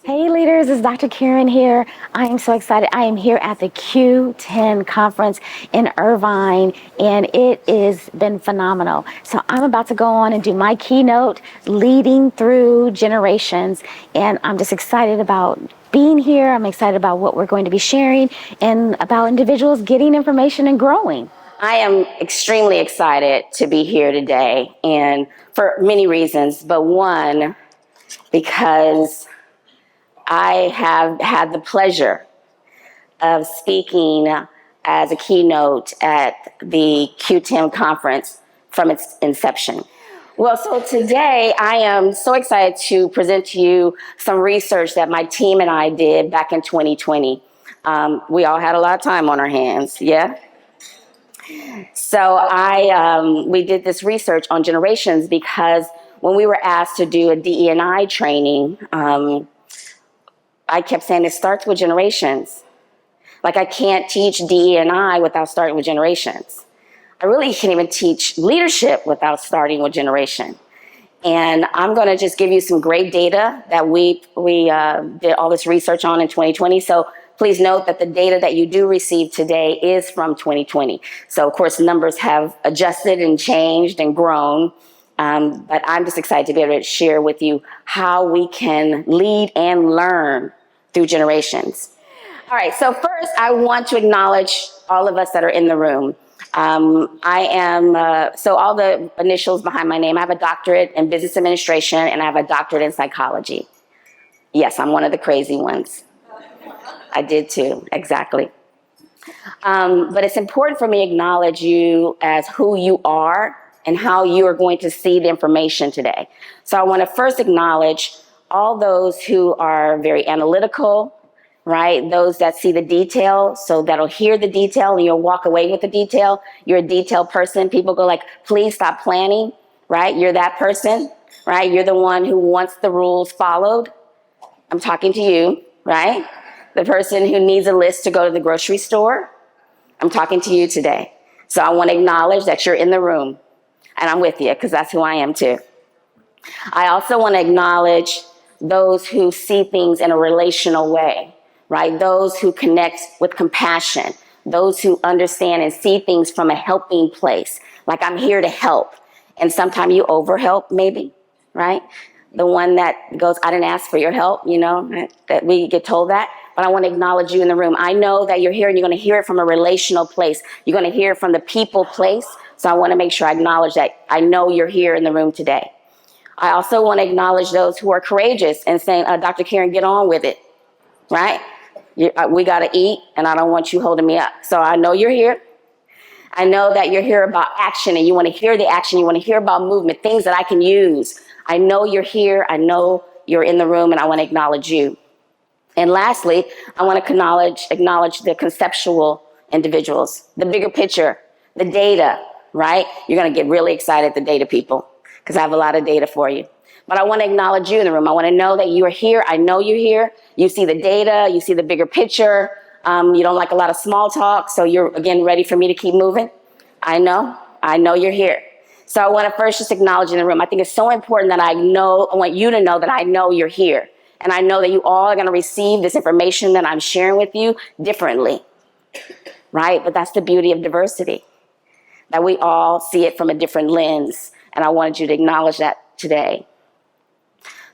Hey leaders, it's Dr. Karen here. I am so excited. I am here at the Q10 conference in Irvine, and it has been phenomenal. So I'm about to go on and do my keynote, Leading Through Generations, and I'm just excited about being here. I'm excited about what we're going to be sharing and about individuals getting information and growing. I am extremely excited to be here today, and for many reasons, but one, because I have had the pleasure of speaking as a keynote at the Q10 conference from its inception. Well, so today I am so excited to present to you some research that my team and I did back in 2020. We all had a lot of time on our hands, yeah? So we did this research on generations because when we were asked to do a DE&I training, I kept saying it starts with generations. Like I can't teach DE&I without starting with generations. I really can't even teach leadership without starting with generation. And I'm going to just give you some great data that we did all this research on in 2020. So please note that the data that you do receive today is from 2020. So of course, numbers have adjusted and changed and grown. But I'm just excited to be able to share with you how we can lead and learn through generations. All right, so first I want to acknowledge all of us that are in the room. So all the initials behind my name, I have a doctorate in business administration and I have a doctorate in psychology. Yes, I'm one of the crazy ones. I did too, exactly. But it's important for me to acknowledge you as who you are and how you are going to see the information today. So I want to first acknowledge all those who are very analytical, right? Those that see the detail, so that'll hear the detail and you'll walk away with the detail. You're a detailed person. People go like, please stop planning, right? You're that person, right? You're the one who wants the rules followed. I'm talking to you, right? The person who needs a list to go to the grocery store. I'm talking to you today. So I want to acknowledge that you're in the room. And I'm with you because that's who I am too. I also want to acknowledge those who see things in a relational way, right? Those who connect with compassion, those who understand and see things from a helping place. Like I'm here to help. And sometimes you overhelp maybe, right? The one that goes, I didn't ask for your help, that we get told that. But I want to acknowledge you in the room. I know that you're here and you're going to hear it from a relational place. You're going to hear it from the people place. So I want to make sure I acknowledge that I know you're here in the room today. I also want to acknowledge those who are courageous and saying, Dr. Karen, get on with it, right? We got to eat and I don't want you holding me up. So I know you're here. I know that you're here about action and you want to hear the action. You want to hear about movement, things that I can use. I know you're here. I know you're in the room and I want to acknowledge you. And lastly, I want to acknowledge the conceptual individuals, the bigger picture, the data, right? You're going to get really excited, the data people, because I have a lot of data for you. But I want to acknowledge you in the room. I want to know that you are here. I know you're here. You see the data. You see the bigger picture. You don't like a lot of small talk. So you're, again, ready for me to keep moving. I know you're here. So I want to first just acknowledge in the room. I think it's so important that I want you to know that I know you're here. And I know that you all are going to receive this information that I'm sharing with you differently, right? But that's the beauty of diversity, that we all see it from a different lens. And I wanted you to acknowledge that today.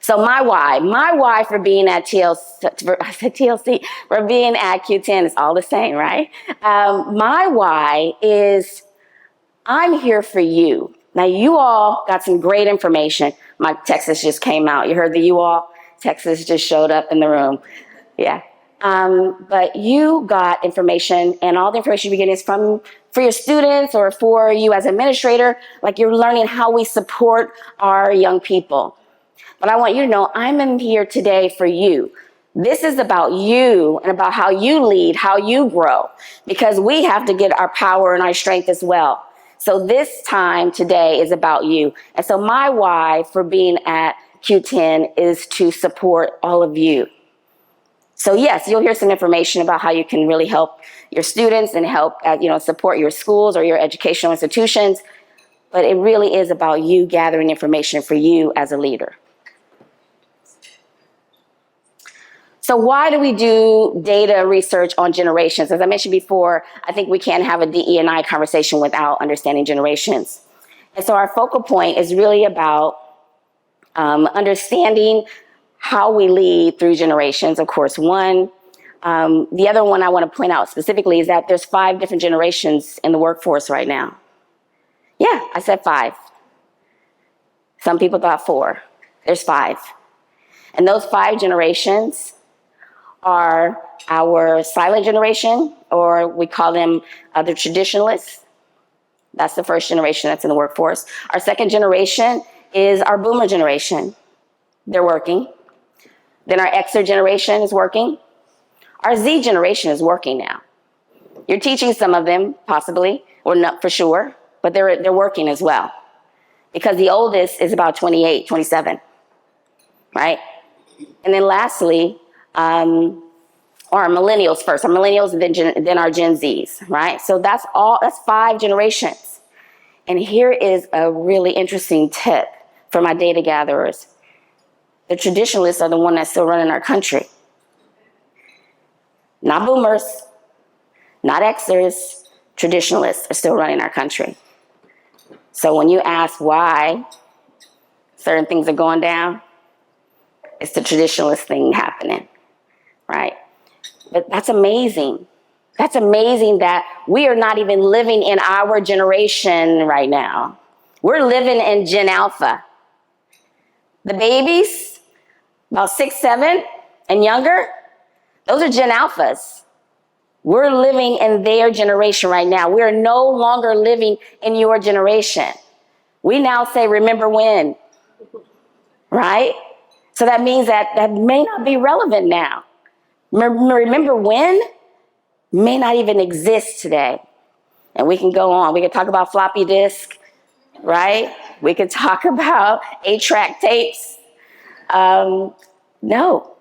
So my why for being at TLC, for being at Q10 is all the same, right? My why is I'm here for you. Now you all got some great information. My Texas just came out. You heard the you all? Texas just showed up in the room. Yeah. But you got information, and all the information you're getting is for your students or for you as administrator. Like you're learning how we support our young people. But I want you to know I'm in here today for you. This is about you and about how you lead, how you grow, because we have to get our power and our strength as well. So this time today is about you. And so my why for being at Q10 is to support all of you. So yes, you'll hear some information about how you can really help your students and help, support your schools or your educational institutions. But it really is about you gathering information for you as a leader. So why do we do data research on generations? As I mentioned before, I think we can't have a DE&I conversation without understanding generations. And so our focal point is really about understanding how we lead through generations, of course. The other one I want to point out specifically is that there's 5 different generations in the workforce right now. Yeah, I said 5. Some people thought 4. There's 5. And those 5 generations are our silent generation, or we call them the traditionalists. That's the first generation that's in the workforce. Our second generation is our boomer generation. They're working. Then our Xer generation is working. Our Z generation is working now. You're teaching some of them, possibly, or not for sure, but they're working as well. Because the oldest is about 28, 27, right? And then lastly, our millennials first. Our millennials, and then our Gen Zs, right? So that's 5 generations. And here is a really interesting tip for my data gatherers. The traditionalists are the one that's still running our country. Not boomers, not Xers, traditionalists are still running our country. So when you ask why certain things are going down, it's the traditionalist thing happening, right? But that's amazing. That's amazing that we are not even living in our generation right now. We're living in Gen Alpha. The babies, about 6, 7 and younger, those are Gen Alphas. We're living in their generation right now. We are no longer living in your generation. We now say, remember when, right? So that means that may not be relevant now. Remember when may not even exist today. And we can go on. We can talk about floppy disk, right? We can talk about 8-track tapes. No.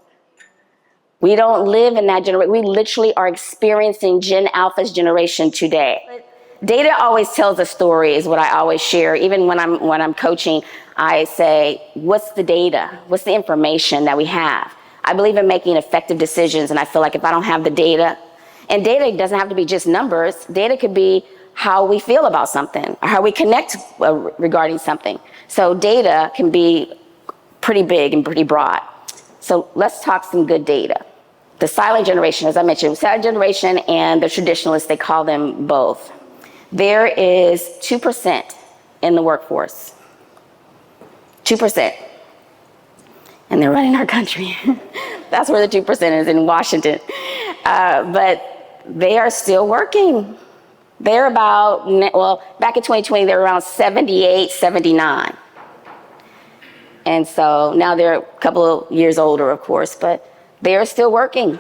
We don't live in that generation. We literally are experiencing Gen Alpha's generation today. Data always tells a story is what I always share. Even when I'm coaching, I say, what's the data? What's the information that we have? I believe in making effective decisions, and I feel like if I don't have the data, and data doesn't have to be just numbers, data could be how we feel about something, or how we connect regarding something. So data can be pretty big and pretty broad. So let's talk some good data. The silent generation, as I mentioned, silent generation and the traditionalists, they call them both. There is 2% in the workforce. 2%. And they're running our country. That's where the 2% is, in Washington. But they are still working. They're about, well, back in 2020, they were around 78, 79. And so now they're a couple of years older, of course, but they are still working.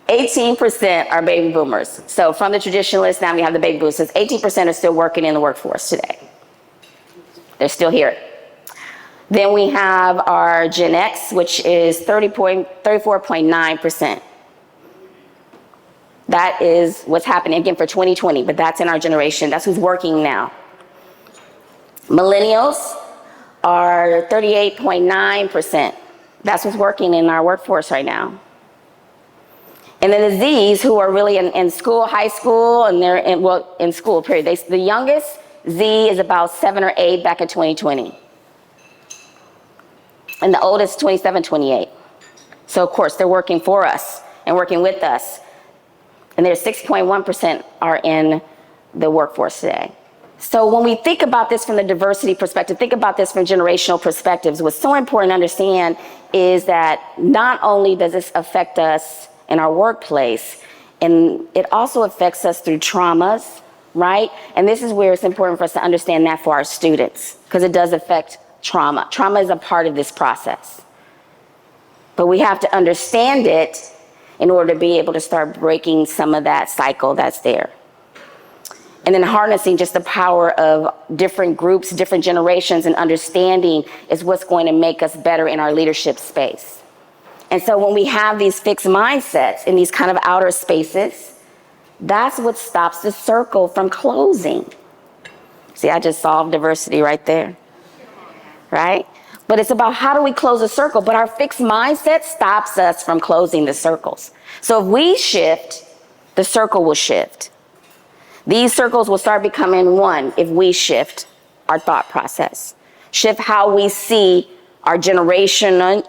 18% are baby boomers. So from the traditionalists, now we have the baby boomers. So 18% are still working in the workforce today. They're still here. Then we have our Gen X, which is 34.9%. That is what's happening, again, for 2020, but that's in our generation. That's who's working now. Millennials are 38.9%. That's what's working in our workforce right now. And then the Zs, who are really in school, high school, and they're in school, period. The youngest Z is about 7 or 8 back in 2020. And the oldest, 27, 28. So, of course, they're working for us and working with us. And there's 6.1% are in the workforce today. So when we think about this from the diversity perspective, think about this from generational perspectives, what's so important to understand is that not only does this affect us in our workplace, and it also affects us through traumas, right? And this is where it's important for us to understand that for our students, because it does affect trauma. Trauma is a part of this process. But we have to understand it in order to be able to start breaking some of that cycle that's there. And then harnessing just the power of different groups, different generations, and understanding is what's going to make us better in our leadership space. And so when we have these fixed mindsets in these kind of outer spaces, that's what stops the circle from closing. See, I just solved diversity right there, right? But it's about how do we close a circle? But our fixed mindset stops us from closing the circles. So if we shift, the circle will shift. These circles will start becoming one if we shift our thought process, shift how we see our generations,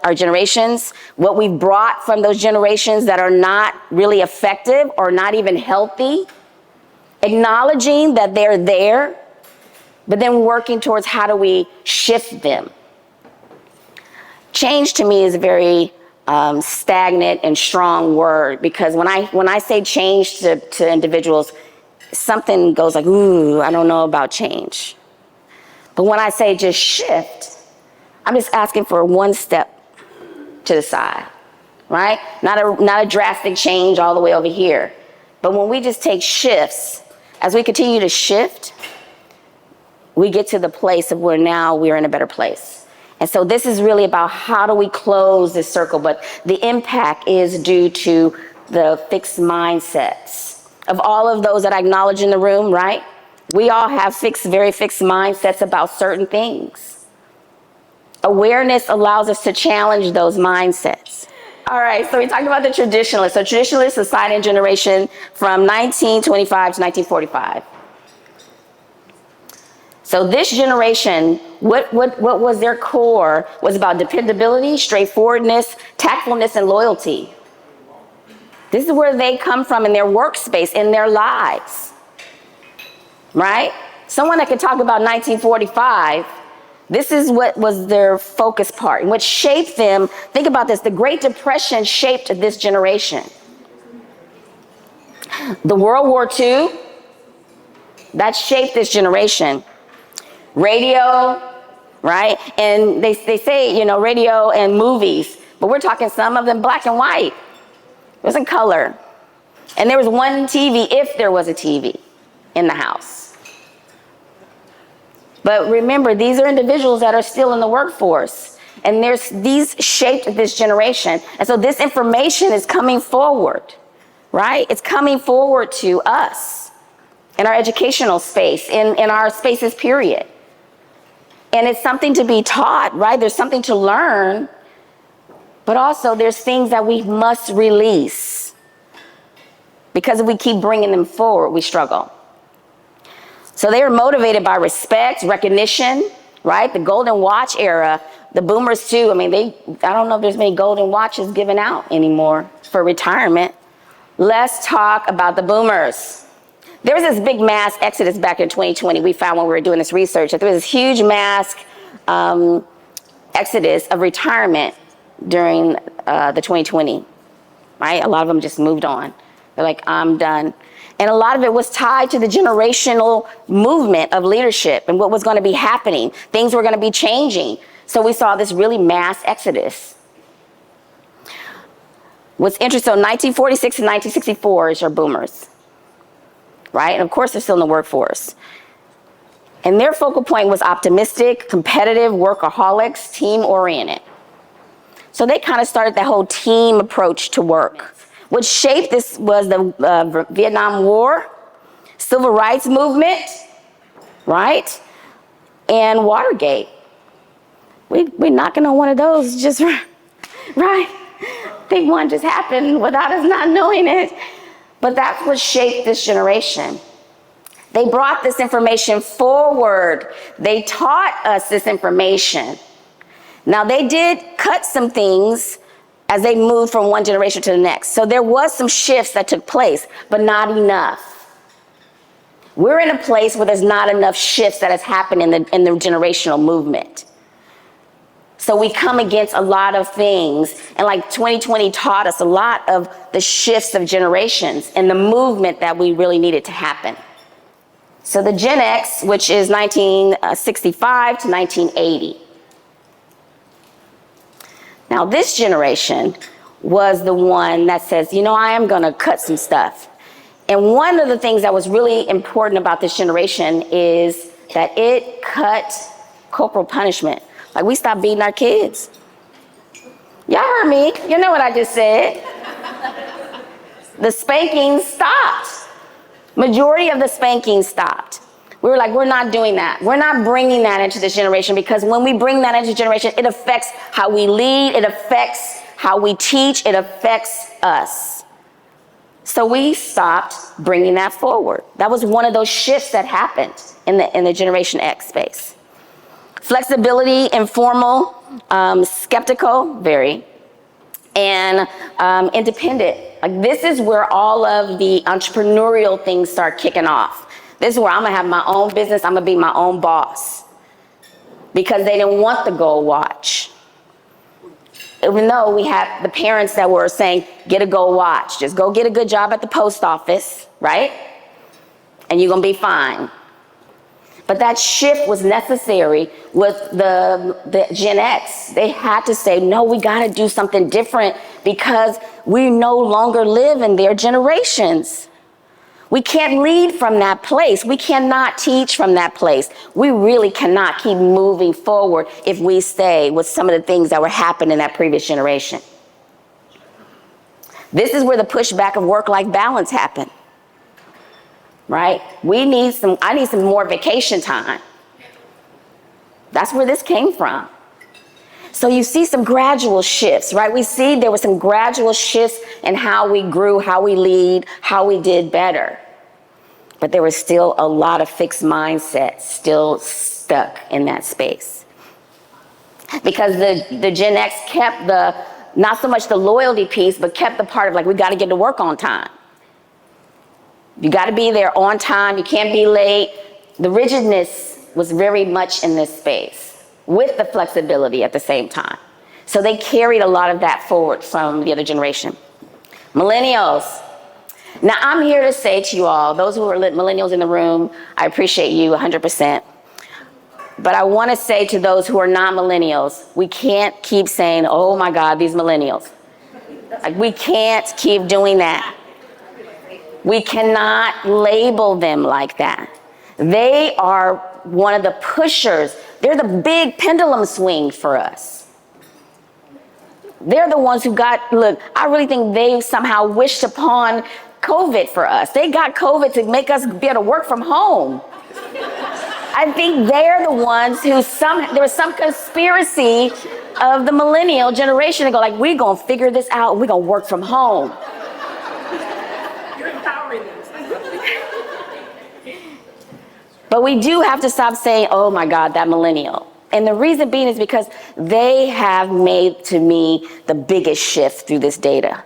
what we've brought from those generations that are not really effective or not even healthy, acknowledging that they're there, but then working towards how do we shift them. Change to me is a very stagnant and strong word, because when I say change to individuals, something goes like, ooh, I don't know about change. But when I say just shift, I'm just asking for one step to the side, right? Not a drastic change all the way over here. But when we just take shifts, as we continue to shift, we get to the place of where now we're in a better place. And so this is really about how do we close this circle, but the impact is due to the fixed mindsets of all of those that I acknowledge in the room, right? We all have very fixed mindsets about certain things. Awareness allows us to challenge those mindsets. All right, so we talked about the traditionalists. So traditionalists, a silent generation from 1925 to 1945. So this generation, what was their core was about dependability, straightforwardness, tactfulness, and loyalty. This is where they come from in their workspace, in their lives, right? Someone that could talk about 1945, this is what was their focus part, and what shaped them. Think about this, the Great Depression shaped this generation. The World War II, that shaped this generation. Radio, right? And they say, radio and movies, but we're talking some of them black and white. It wasn't color. And there was one TV, if there was a TV in the house. But remember, these are individuals that are still in the workforce. And these shaped this generation. And so this information is coming forward, right? It's coming forward to us in our educational space, in our spaces, period. And it's something to be taught, right? There's something to learn, but also there's things that we must release. Because if we keep bringing them forward, we struggle. So they were motivated by respect, recognition, right? The golden watch era, the boomers too. I mean, I don't know if there's many golden watches given out anymore for retirement. Let's talk about the boomers. There was this big mass exodus back in 2020. We found when we were doing this research that there was this huge mass exodus of retirement during the 2020, right? A lot of them just moved on. They're like, I'm done. And a lot of it was tied to the generational movement of leadership and what was going to be happening. Things were going to be changing. So we saw this really mass exodus. What's interesting, so 1946 and 1964 is your boomers, right? And of course, they're still in the workforce. And their focal point was optimistic, competitive, workaholics, team-oriented. So they kind of started that whole team approach to work. What shaped this was the Vietnam War, Civil Rights Movement, right? And Watergate. We're knocking on one of those just right. I think one just happened without us not knowing it. But that's what shaped this generation. They brought this information forward. They taught us this information. Now, they did cut some things as they moved from one generation to the next. So there was some shifts that took place, but not enough. We're in a place where there's not enough shifts that has happened in the generational movement. So we come against a lot of things. And like 2020 taught us a lot of the shifts of generations and the movement that we really needed to happen. So the Gen X, which is 1965 to 1980. Now, this generation was the one that says, I am going to cut some stuff. And one of the things that was really important about this generation is that it cut corporal punishment. Like, we stopped beating our kids. Y'all heard me. You know what I just said. The spankings stopped. Majority of the spankings stopped. We were like, we're not doing that. We're not bringing that into this generation, because when we bring that into generation, it affects how we lead, it affects how we teach, it affects us. So we stopped bringing that forward. That was one of those shifts that happened in the Generation X space. Flexibility, informal, skeptical, very, and independent. Like, this is where all of the entrepreneurial things start kicking off. This is where I'm gonna have my own business, I'm gonna be my own boss. Because they didn't want the gold watch. Even though we had the parents that were saying, get a gold watch, just go get a good job at the post office, right? And you're gonna be fine. But that shift was necessary with the Gen X. They had to say, no, we gotta do something different, because we no longer live in their generations. We can't lead from that place. We cannot teach from that place. We really cannot keep moving forward if we stay with some of the things that were happening in that previous generation. This is where the pushback of work-life balance happened, right? I need some more vacation time. That's where this came from. So you see some gradual shifts, right? We see there were some gradual shifts in how we grew, how we lead, how we did better. But there was still a lot of fixed mindsets still stuck in that space. Because the Gen X kept not so much the loyalty piece, but kept the part of like, we gotta get to work on time. You gotta be there on time, you can't be late. The rigidness was very much in this space, with the flexibility at the same time. So they carried a lot of that forward from the other generation. Millennials. Now I'm here to say to you all, those who are millennials in the room, I appreciate you 100%. But I wanna say to those who are not millennials, we can't keep saying, oh my God, these millennials. Like, we can't keep doing that. We cannot label them like that. They are one of the pushers. They're the big pendulum swing for us. They're the ones who look, I really think they somehow wished upon COVID for us. They got COVID to make us be able to work from home. I think they're the ones who there was some conspiracy of the millennial generation to go like, we're gonna figure this out, we're gonna work from home. You're empowering them. But we do have to stop saying, oh my God, that millennial. And the reason being is because they have made, to me, the biggest shift through this data.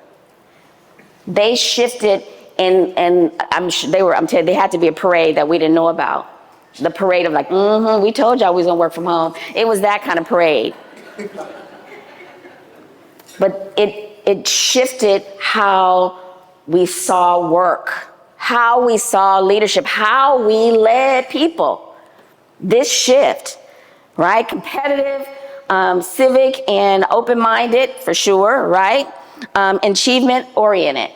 They shifted, and I'm telling you, they had to be a parade that we didn't know about. The parade of like, we told y'all we was gonna work from home. It was that kind of parade. But it shifted how we saw work, how we saw leadership, how we led people. This shift, right? Competitive, civic, and open-minded, for sure, right? Achievement-oriented.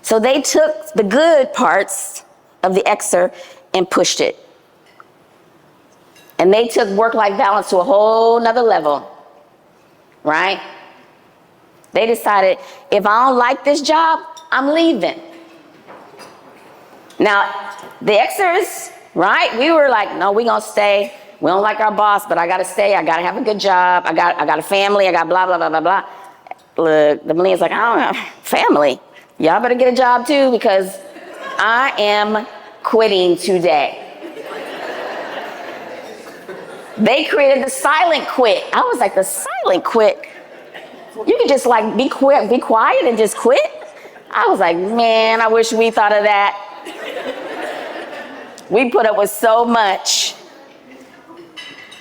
So they took the good parts of the Xer and pushed it. And they took work-life balance to a whole nother level, right? They decided, if I don't like this job, I'm leaving. Now, the Xers, right? We were like, no, we gonna stay. We don't like our boss, but I gotta stay. I gotta have a good job. I got a family. I got blah, blah, blah, blah, blah. Look, the millennials like, I don't know, family. Y'all better get a job too, because I am quitting today. They created the silent quit. I was like, the silent quit? You can just like be quiet and just quit? I was like, man, I wish we thought of that. We put up with so much,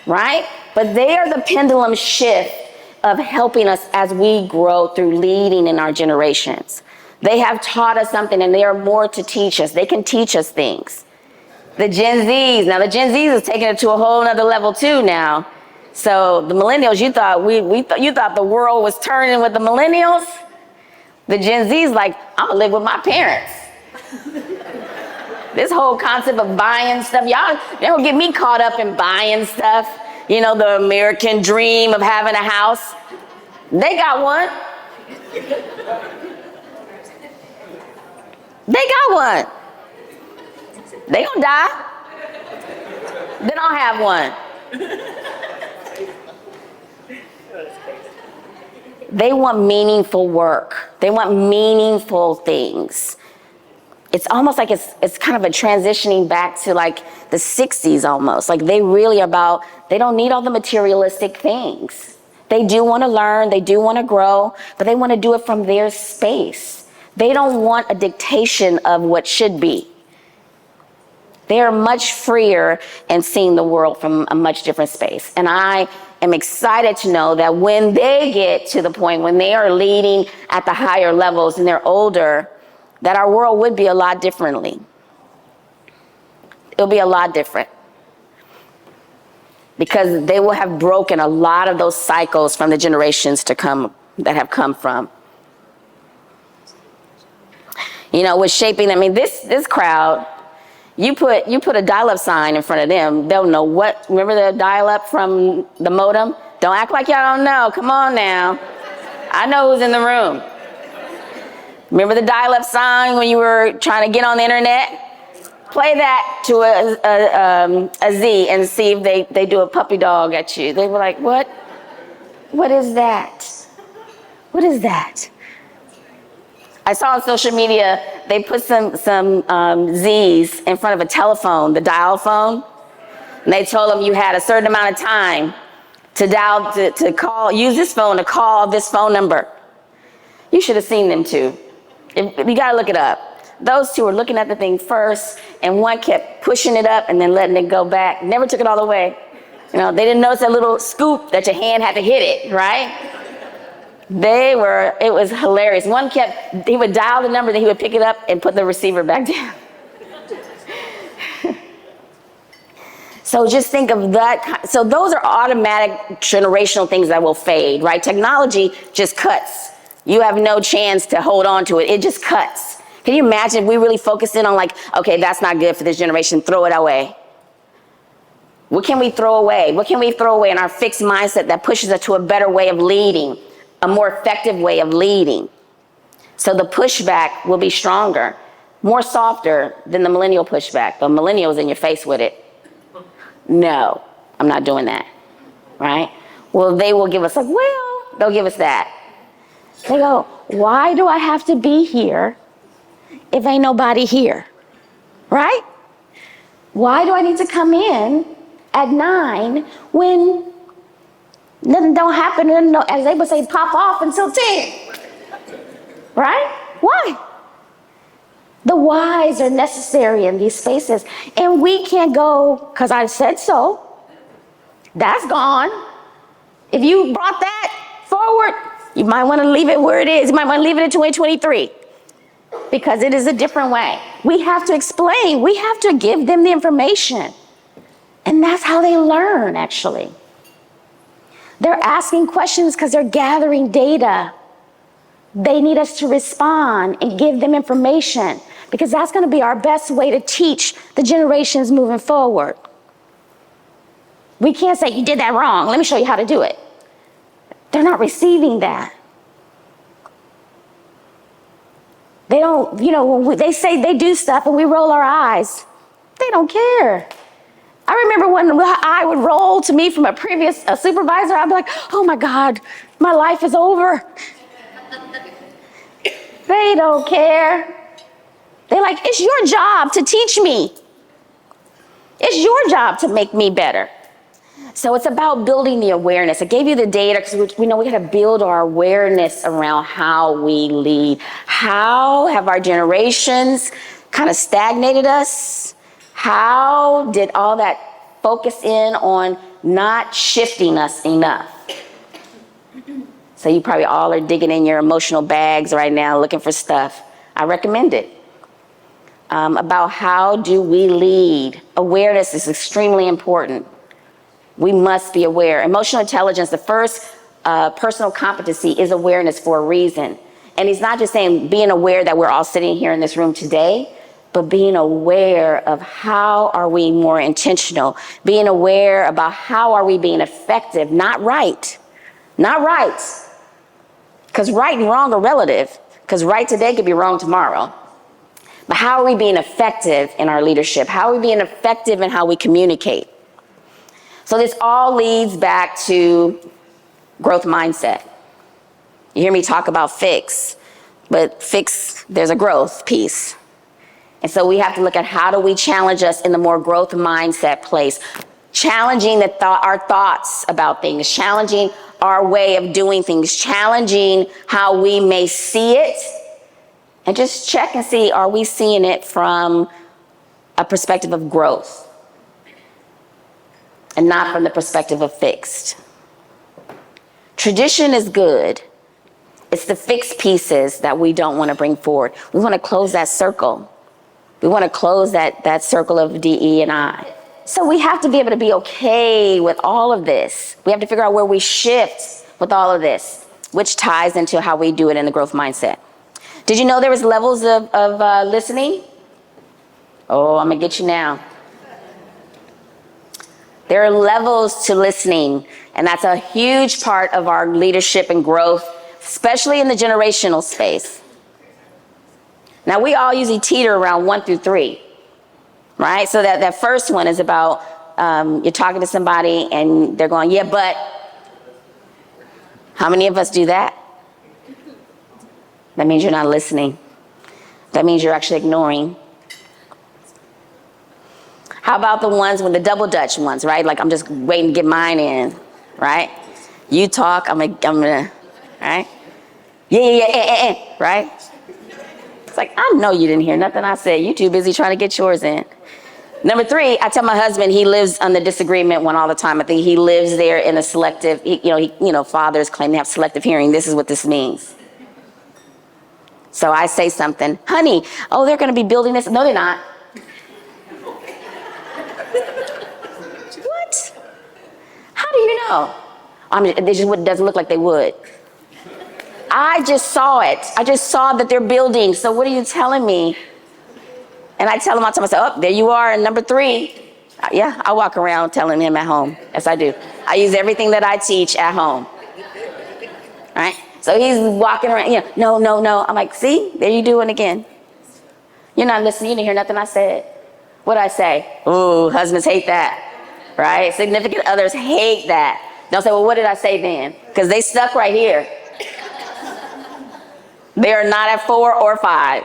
right? But they are the pendulum shift of helping us as we grow through leading in our generations. They have taught us something, and they are more to teach us. They can teach us things. The Gen Zs, now the Gen Zs is taking it to a whole nother level too now. So the millennials, you thought the world was turning with the millennials? The Gen Z's like, I'm gonna live with my parents. This whole concept of buying stuff, y'all don't get me caught up in buying stuff. You know, the American dream of having a house. They got one. They got one. They gonna die. Then I'll have one. They want meaningful work. They want meaningful things. It's almost like it's kind of a transitioning back to like the 60s almost. Like they really about, they don't need all the materialistic things. They do want to learn, they do want to grow, but they want to do it from their space. They don't want a dictation of what should be. They are much freer in seeing the world from a much different space. And I am excited to know that when they get to the point when they are leading at the higher levels and they're older, that our world would be a lot differently. It'll be a lot different. Because they will have broken a lot of those cycles from the generations to come that have come from. You know, with shaping, I mean, this crowd, you put a dial-up sign in front of them, they'll know what, remember the dial-up from the modem? Don't act like y'all don't know, come on now. I know who's in the room. Remember the dial-up sign when you were trying to get on the internet? Play that to a Z and see if they do a puppy dog at you. They were like, what? What is that? What is that? I saw on social media, they put some Z's in front of a telephone, the dial phone. And they told them you had a certain amount of time to dial, to call, use this phone to call this phone number. You should have seen them too. You gotta look it up. Those two were looking at the thing first, and one kept pushing it up and then letting it go back. Never took it all the way. You know, they didn't notice that little scoop that your hand had to hit it, right? It was hilarious. One he would dial the number, then he would pick it up and put the receiver back down. So just think of that. So those are automatic generational things that will fade, right? Technology just cuts. You have no chance to hold on to it. It just cuts. Can you imagine if we really focused in on like, okay, that's not good for this generation, throw it away. What can we throw away? What can we throw away in our fixed mindset that pushes us to a better way of leading, a more effective way of leading? So the pushback will be stronger, more softer than the millennial pushback. The millennial's in your face with it. No, I'm not doing that, right? Well, they will give us like, well, they'll give us that. They go, why do I have to be here if ain't nobody here, right? Why do I need to come in at 9 when nothing don't happen, and as they would say, pop off until 10, right? Why? The whys are necessary in these spaces, and we can't go, because I said so. That's gone. If you brought that forward, you might want to leave it where it is. You might want to leave it in 2023. Because it is a different way. We have to explain. We have to give them the information. And that's how they learn, actually. They're asking questions because they're gathering data. They need us to respond and give them information, because that's going to be our best way to teach the generations moving forward. We can't say, you did that wrong. Let me show you how to do it. They're not receiving that. They don't, you know, when they say they do stuff and we roll our eyes, they don't care. I remember when I would roll to me from a previous supervisor, I'd be like, oh my God, my life is over. They don't care. They're like, it's your job to teach me. It's your job to make me better. So it's about building the awareness. I gave you the data because we know we got to build our awareness around how we lead. How have our generations kind of stagnated us? How did all that focus in on not shifting us enough? So you probably all are digging in your emotional bags right now looking for stuff. I recommend it. About how do we lead. Awareness is extremely important. We must be aware. Emotional intelligence, the first personal competency is awareness for a reason. And he's not just saying being aware that we're all sitting here in this room today, but being aware of how are we more intentional, being aware about how are we being effective, not right. Not right. Because right and wrong are relative. Because right today could be wrong tomorrow. But how are we being effective in our leadership? How are we being effective in how we communicate? So this all leads back to growth mindset. You hear me talk about fix, but fix, there's a growth piece. And so we have to look at how do we challenge us in the more growth mindset place, challenging our thoughts about things, challenging our way of doing things, challenging how we may see it, and just check and see, are we seeing it from a perspective of growth and not from the perspective of fixed. Tradition is good. It's the fixed pieces that we don't want to bring forward. We want to close that circle. We want to close that circle of D, E, and I. So we have to be able to be okay with all of this. We have to figure out where we shift with all of this, which ties into how we do it in the growth mindset. Did you know there was levels of listening? Oh, I'm going to get you now. There are levels to listening, and that's a huge part of our leadership and growth, especially in the generational space. Now, we all usually teeter around 1 through 3, right? So that first one is about you're talking to somebody and they're going, yeah, but. How many of us do that? That means you're not listening. That means you're actually ignoring. How about the ones when the double Dutch ones, right? Like I'm just waiting to get mine in, right? You talk, I'm gonna, right? Yeah, right? It's like, I know you didn't hear nothing I said. You too busy trying to get yours in. Number 3, I tell my husband he lives on the disagreement one all the time. I think he lives there in a selective, fathers claim they have selective hearing. This is what this means. So I say something, honey, oh, they're going to be building this. No, they're not. What? How do you know? It just doesn't look like they would. I just saw it. I just saw that they're building. So what are you telling me? And I tell him all the time, I say, oh, there you are in number 3. Yeah, I walk around telling him at home. Yes, I do. I use everything that I teach at home. All right? So he's walking around, no. I'm like, see, there you doing again. You're not listening. You didn't hear nothing I said. What did I say? Ooh, husbands hate that, right? Significant others hate that. Don't say, well, what did I say then? Because they stuck right here. They are not at 4 or 5.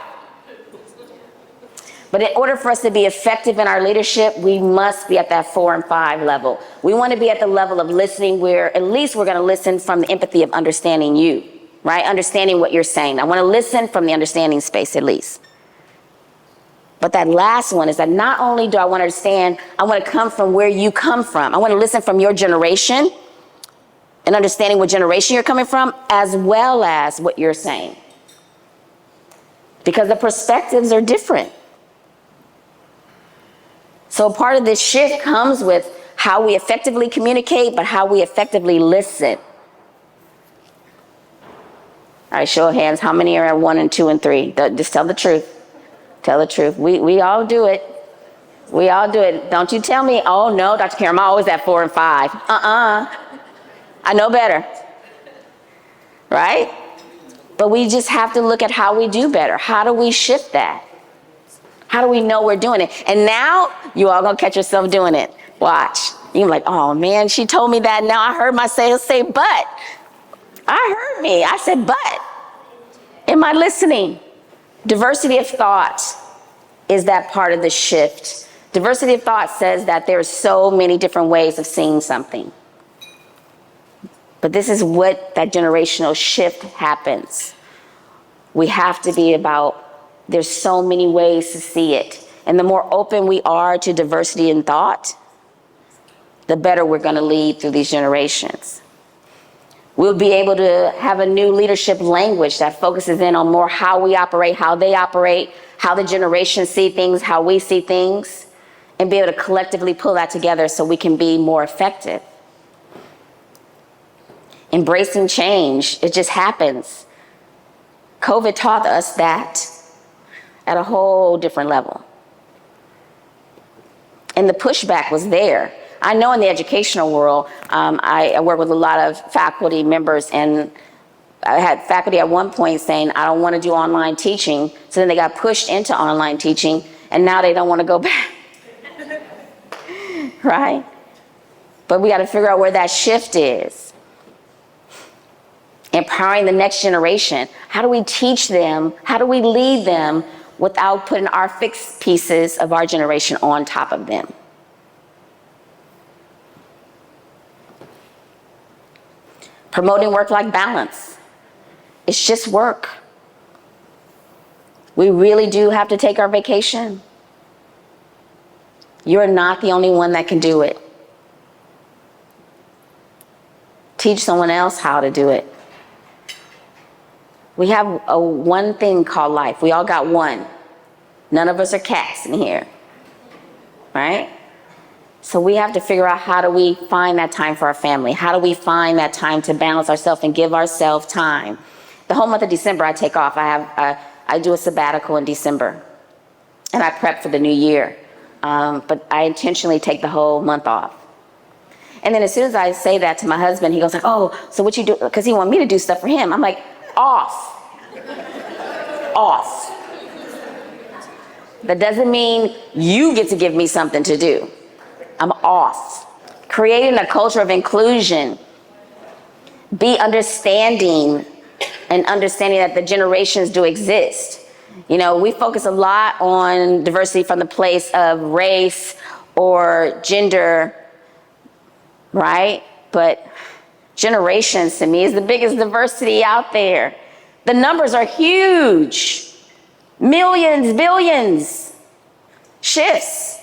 But in order for us to be effective in our leadership, we must be at that 4 and 5 level. We want to be at the level of listening where at least we're going to listen from the empathy of understanding you, right? Understanding what you're saying. I want to listen from the understanding space at least. But that last one is that not only do I want to understand, I want to come from where you come from. I want to listen from your generation and understanding what generation you're coming from as well as what you're saying. Because the perspectives are different. So part of this shift comes with how we effectively communicate, but how we effectively listen. All right, show of hands. How many are at 1 and 2 and 3? Just tell the truth. Tell the truth. We all do it. We all do it. Don't you tell me, oh no, Dr. Karen, I'm always at 4 and 5. I know better. Right? But we just have to look at how we do better. How do we shift that? How do we know we're doing it? And now you all gonna catch yourself doing it. Watch. You're like, oh man, she told me that. Now I heard myself say, but. I heard me. I said, but. Am I listening? Diversity of thought is that part of the shift. Diversity of thought says that there's so many different ways of seeing something. But this is what that generational shift happens. We have to be about, there's so many ways to see it. And the more open we are to diversity in thought, the better we're going to lead through these generations. We'll be able to have a new leadership language that focuses in on more how we operate, how they operate, how the generations see things, how we see things, and be able to collectively pull that together so we can be more effective. Embracing change, it just happens. COVID taught us that at a whole different level. And the pushback was there. I know in the educational world, I work with a lot of faculty members, and I had faculty at one point saying, I don't want to do online teaching. So then they got pushed into online teaching, and now they don't want to go back. Right? But we got to figure out where that shift is. Empowering the next generation. How do we teach them? How do we lead them without putting our fixed pieces of our generation on top of them? Promoting work-life balance. It's just work. We really do have to take our vacation. You're not the only one that can do it. Teach someone else how to do it. We have one thing called life. We all got one. None of us are cats in here, right? So we have to figure out, how do we find that time for our family? How do we find that time to balance ourselves and give ourselves time? The whole month of December I take off. I do a sabbatical in December, and I prep for the new year. But I intentionally take the whole month off. And then as soon as I say that to my husband, he goes like, oh, so what you do? Because he wanted me to do stuff for him. I'm like, off. Off. That doesn't mean you get to give me something to do. I'm off. Creating a culture of inclusion. Be understanding, and understanding that the generations do exist. You know, we focus a lot on diversity from the place of race or gender, right? But generations, to me, is the biggest diversity out there. The numbers are huge. Millions, billions. Shifts.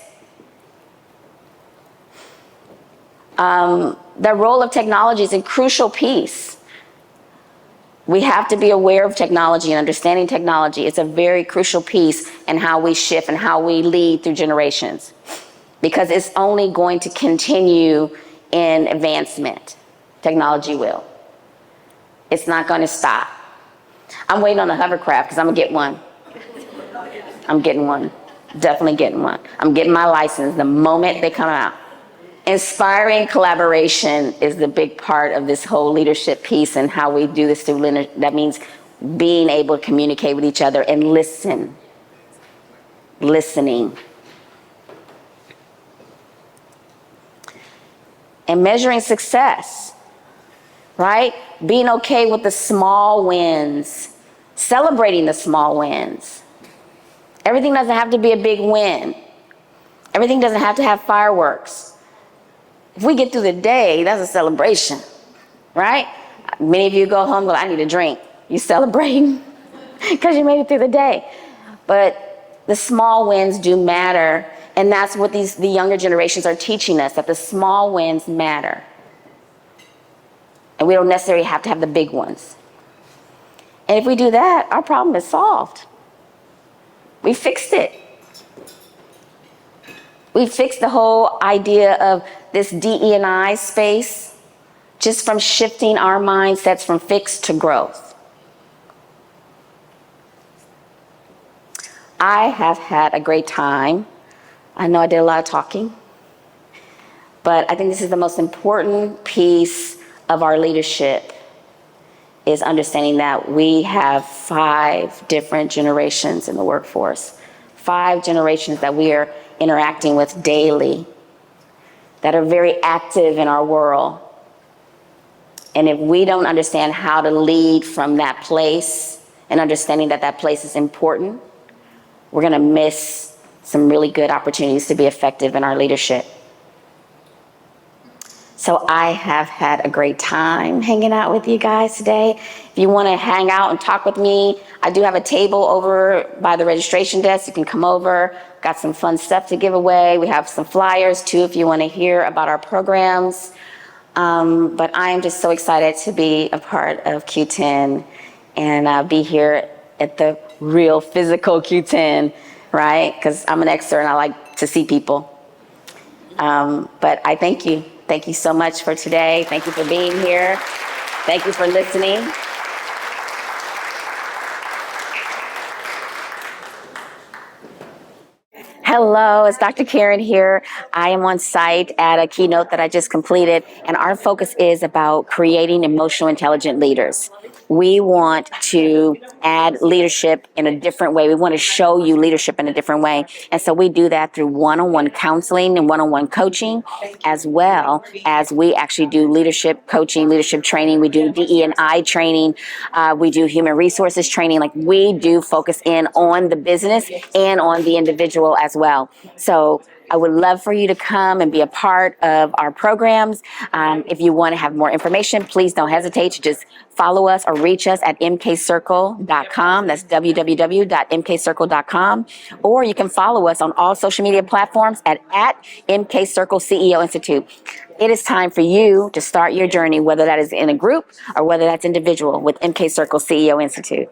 The role of technology is a crucial piece. We have to be aware of technology and understanding technology. It's a very crucial piece in how we shift and how we lead through generations, because it's only going to continue in advancement. Technology will. It's not going to stop. I'm waiting on a hovercraft because I'm going to get one. I'm getting one. Definitely getting one. I'm getting my license the moment they come out. Inspiring collaboration is the big part of this whole leadership piece, and how we do this through that means being able to communicate with each other and listen. Listening. And measuring success, right? Being okay with the small wins. Celebrating the small wins. Everything doesn't have to be a big win. Everything doesn't have to have fireworks. If we get through the day, that's a celebration, right? Many of you go home and go, I need a drink. You celebrating because you made it through the day. But the small wins do matter, and that's what the younger generations are teaching us, that the small wins matter. And we don't necessarily have to have the big ones. And if we do that, our problem is solved. We fixed it. We fixed the whole idea of this DE&I space, just from shifting our mindsets from fixed to growth. I have had a great time. I know I did a lot of talking, but I think this is the most important piece of our leadership, is understanding that we have 5 different generations in the workforce, 5 generations that we are interacting with daily, that are very active in our world. And if we don't understand how to lead from that place and understanding that that place is important, we're going to miss some really good opportunities to be effective in our leadership. So I have had a great time hanging out with you guys today. If you want to hang out and talk with me, I do have a table over by the registration desk. You can come over. Got some fun stuff to give away. We have some flyers too if you want to hear about our programs. But I am just so excited to be a part of Q10 and be here at the real physical Q10, right? Because I'm an extrovert and I like to see people. But I thank you. Thank you so much for today. Thank you for being here. Thank you for listening. Hello, it's Dr. Karen here. I am on site at a keynote that I just completed, and our focus is about creating emotional intelligent leaders. We want to add leadership in a different way. We want to show you leadership in a different way. And so we do that through one-on-one counseling and one-on-one coaching, as well as we actually do leadership coaching, leadership training. We do DE&I training. We do human resources training. Like, we do focus in on the business and on the individual as well. So I would love for you to come and be a part of our programs. If you want to have more information, please don't hesitate to just follow us or reach us at mkcircle.com. That's www.mkcircle.com. Or you can follow us on all social media platforms at MKCircle CEO Institute. It is time for you to start your journey, whether that is in a group or whether that's individual, with MK Circle CEO Institute.